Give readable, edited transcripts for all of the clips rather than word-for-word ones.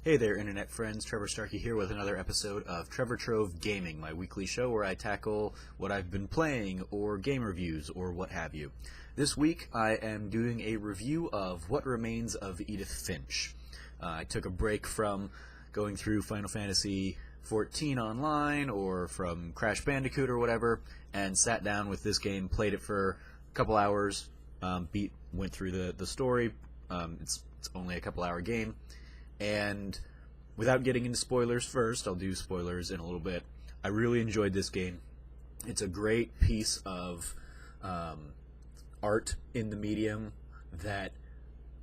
Hey there, internet friends. Trevor Starkey here with another episode of Trevor Trove Gaming, my weekly show where I tackle what I've been playing, or game reviews, or what have you. This week I am doing a review of What Remains of Edith Finch. I took a break from going through Final Fantasy XIV online, or from Crash Bandicoot or whatever, and sat down with this game, played it for a couple hours, went through the story. It's only a couple hour game. And without getting into spoilers first, I'll do spoilers in a little bit. I really enjoyed this game. It's a great piece of art in the medium that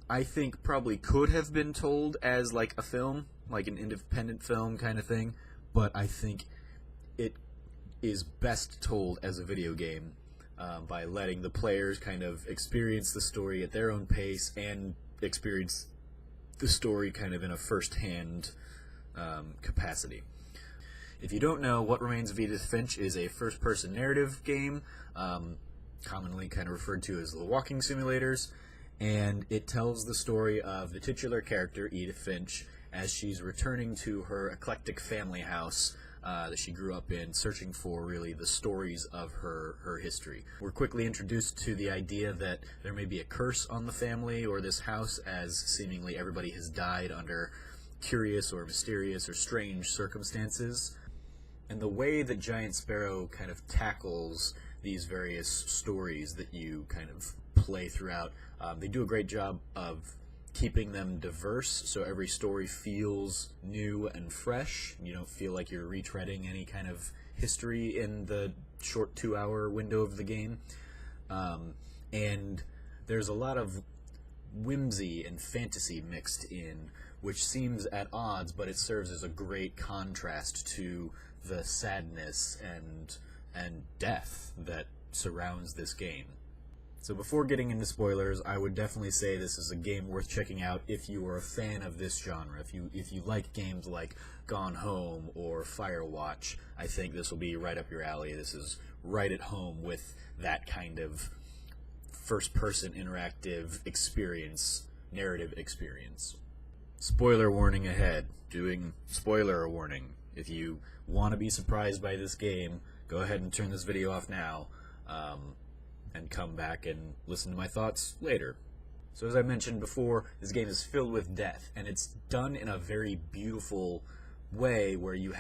I think probably could have been told as like a film, like an independent film kind of thing, but I think it is best told as a video game by letting the players kind of experience the story at their own pace and experience the story kind of in a first-hand capacity. If you don't know, What Remains of Edith Finch is a first-person narrative game, commonly kind of referred to as the walking simulators, and it tells the story of the titular character, Edith Finch, as she's returning to her eclectic family house that she grew up in, searching for really the stories of her history. We're quickly introduced to the idea that there may be a curse on the family or this house, as seemingly everybody has died under curious or mysterious or strange circumstances. And the way that Giant Sparrow kind of tackles these various stories that you kind of play throughout, they do a great job of keeping them diverse, so every story feels new and fresh. You don't feel like you're retreading any kind of history in the short 2-hour window of the game. And there's a lot of whimsy and fantasy mixed in, which seems at odds, but it serves as a great contrast to the sadness and death that surrounds this game. So before getting into spoilers, I would definitely say this is a game worth checking out if you are a fan of this genre. If you like games like Gone Home or Firewatch, I think this will be right up your alley. This is right at home with that kind of first-person interactive experience, narrative experience. Spoiler warning ahead. Doing spoiler warning. If you want to be surprised by this game, go ahead and turn this video off now. And come back and listen to my thoughts later. So as I mentioned before, this game is filled with death, and it's done in a very beautiful way where you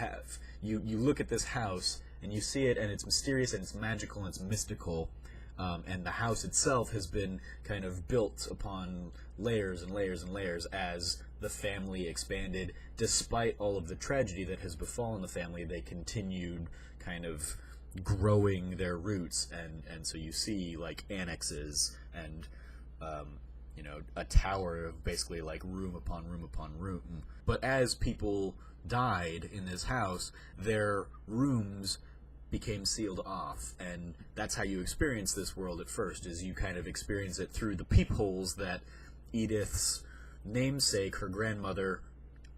look at this house, and you see it, and it's mysterious, and it's magical, and it's mystical, and the house itself has been kind of built upon layers and layers and layers as the family expanded. Despite all of the tragedy that has befallen the family, they continued kind of growing their roots, and so you see like annexes and a tower of basically like room upon room upon room. But as people died in this house, their rooms became sealed off, and that's how you experience this world at first, is you kind of experience it through the peepholes that Edith's namesake, her grandmother,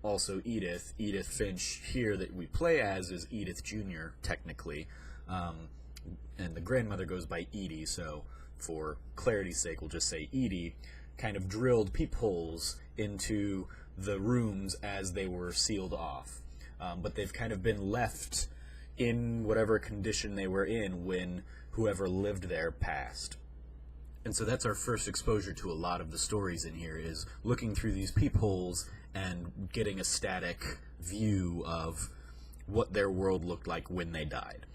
also Edith Finch here that we play as is Edith Jr. technically. And the grandmother goes by Edie, so for clarity's sake we'll just say Edie, kind of drilled peepholes into the rooms as they were sealed off. But they've kind of been left in whatever condition they were in when whoever lived there passed. And so that's our first exposure to a lot of the stories in here, is looking through these peepholes and getting a static view of what their world looked like when they died.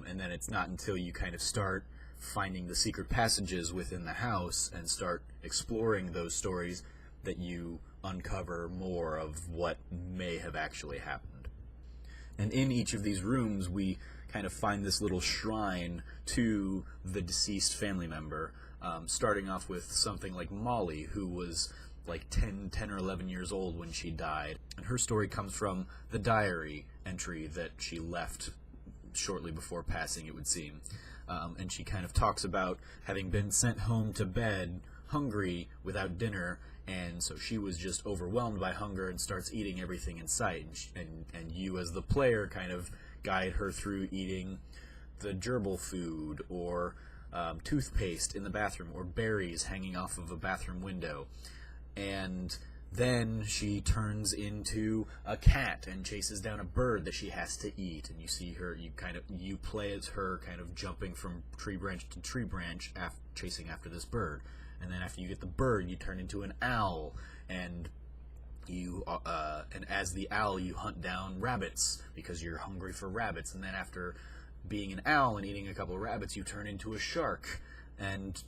And then it's not until you kind of start finding the secret passages within the house and start exploring those stories that you uncover more of what may have actually happened. And in each of these rooms, we kind of find this little shrine to the deceased family member, starting off with something like Molly, who was like 10 or 11 years old when she died. And her story comes from the diary entry that she left shortly before passing, it would seem. And she kind of talks about having been sent home to bed hungry without dinner, and so she was just overwhelmed by hunger and starts eating everything in sight. And you as the player kind of guide her through eating the gerbil food, or toothpaste in the bathroom, or berries hanging off of a bathroom window. And Then she turns into a cat and chases down a bird that she has to eat, and you see her, you play as her kind of jumping from tree branch to tree branch, chasing after this bird. And then after you get the bird, you turn into an owl, and and as the owl, you hunt down rabbits because you're hungry for rabbits. And then after being an owl and eating a couple of rabbits, you turn into a shark and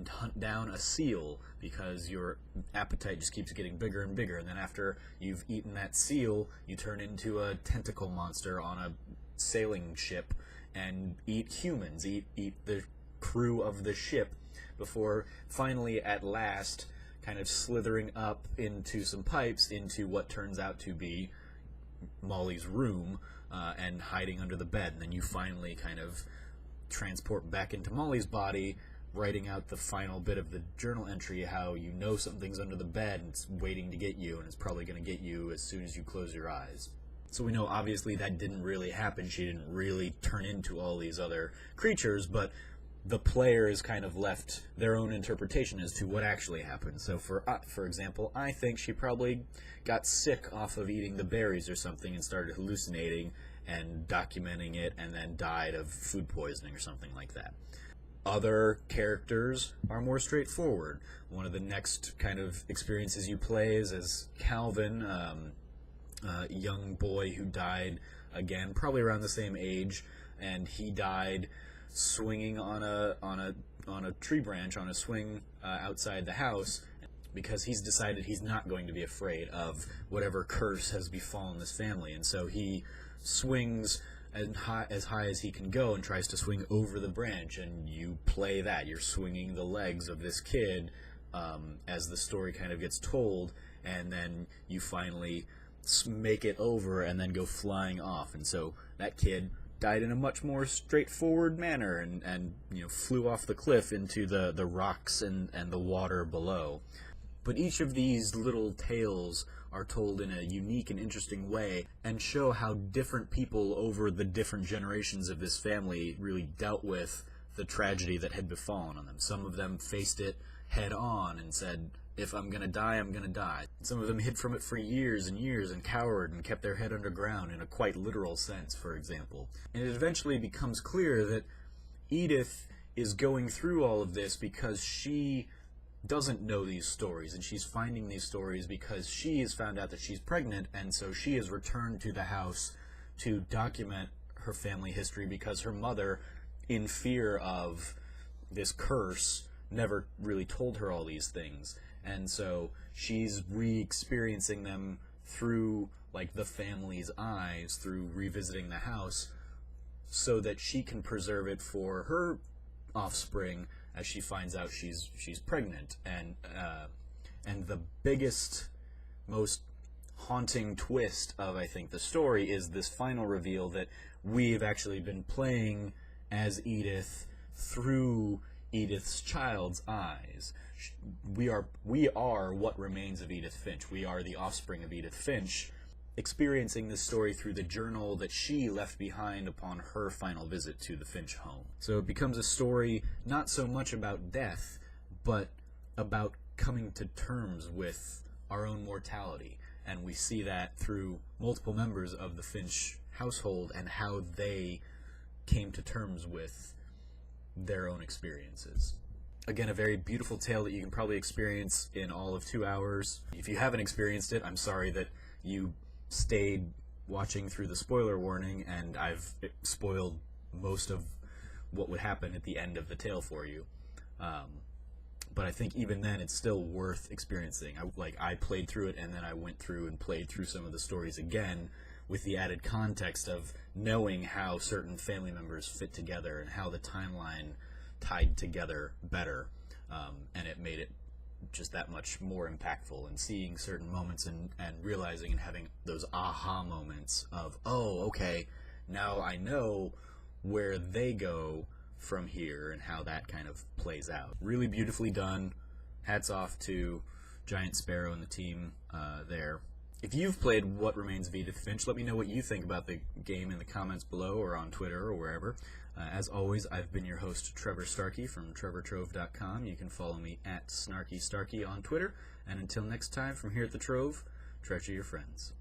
hunt down a seal because your appetite just keeps getting bigger and bigger. And then after you've eaten that seal, you turn into a tentacle monster on a sailing ship and eat humans, eat the crew of the ship, before finally, at last, kind of slithering up into some pipes into what turns out to be Molly's room, and hiding under the bed. And then you finally kind of transport back into Molly's body, writing out the final bit of the journal entry, how you know something's under the bed and it's waiting to get you, and it's probably going to get you as soon as you close your eyes. So we know obviously that didn't really happen. She didn't really turn into all these other creatures, but the player is kind of left their own interpretation as to what actually happened. So for example, I think she probably got sick off of eating the berries or something and started hallucinating and documenting it, and then died of food poisoning or something like that. Other characters are more straightforward. One of the next kind of experiences you play is as Calvin, a young boy who died, again, probably around the same age, and he died swinging on a tree branch, on a swing outside the house, because he's decided he's not going to be afraid of whatever curse has befallen this family. And so he swings as high as he can go and tries to swing over the branch, and you play that. You're swinging the legs of this kid as the story kind of gets told, and then you finally make it over and then go flying off. And so that kid died in a much more straightforward manner, and flew off the cliff into the rocks and the water below. But each of these little tales are told in a unique and interesting way, and show how different people over the different generations of this family really dealt with the tragedy that had befallen on them. Some of them faced it head on and said, if I'm going to die, I'm going to die. Some of them hid from it for years and years and cowered and kept their head underground in a quite literal sense, for example. And it eventually becomes clear that Edith is going through all of this because she doesn't know these stories, and she's finding these stories because she has found out that she's pregnant, and so she has returned to the house to document her family history because her mother, in fear of this curse, never really told her all these things. And so she's re-experiencing them through like the family's eyes, through revisiting the house, so that she can preserve it for her offspring as she finds out she's pregnant. And the biggest, most haunting twist of, I think, the story is this final reveal that we've actually been playing as Edith through Edith's child's eyes. We are what remains of Edith Finch. We are the offspring of Edith Finch, experiencing this story through the journal that she left behind upon her final visit to the Finch home. So it becomes a story not so much about death, but about coming to terms with our own mortality. And we see that through multiple members of the Finch household and how they came to terms with their own experiences. Again, a very beautiful tale that you can probably experience in all of 2 hours. If you haven't experienced it, I'm sorry that you stayed watching through the spoiler warning, and I've spoiled most of what would happen at the end of the tale for you. But I think even then, it's still worth experiencing. I played through it, and then I went through and played through some of the stories again, with the added context of knowing how certain family members fit together and how the timeline tied together better, and it made it just that much more impactful. And seeing certain moments and realizing and having those aha moments of, oh, okay, now I know where they go from here and how that kind of plays out. Really beautifully done. Hats off to Giant Sparrow and the team there. If you've played What Remains of Edith Finch, let me know what you think about the game in the comments below or on Twitter or wherever. As always, I've been your host, Trevor Starkey from TrevorTrove.com. You can follow me at SnarkyStarkey on Twitter. And until next time, from here at the Trove, treasure your friends.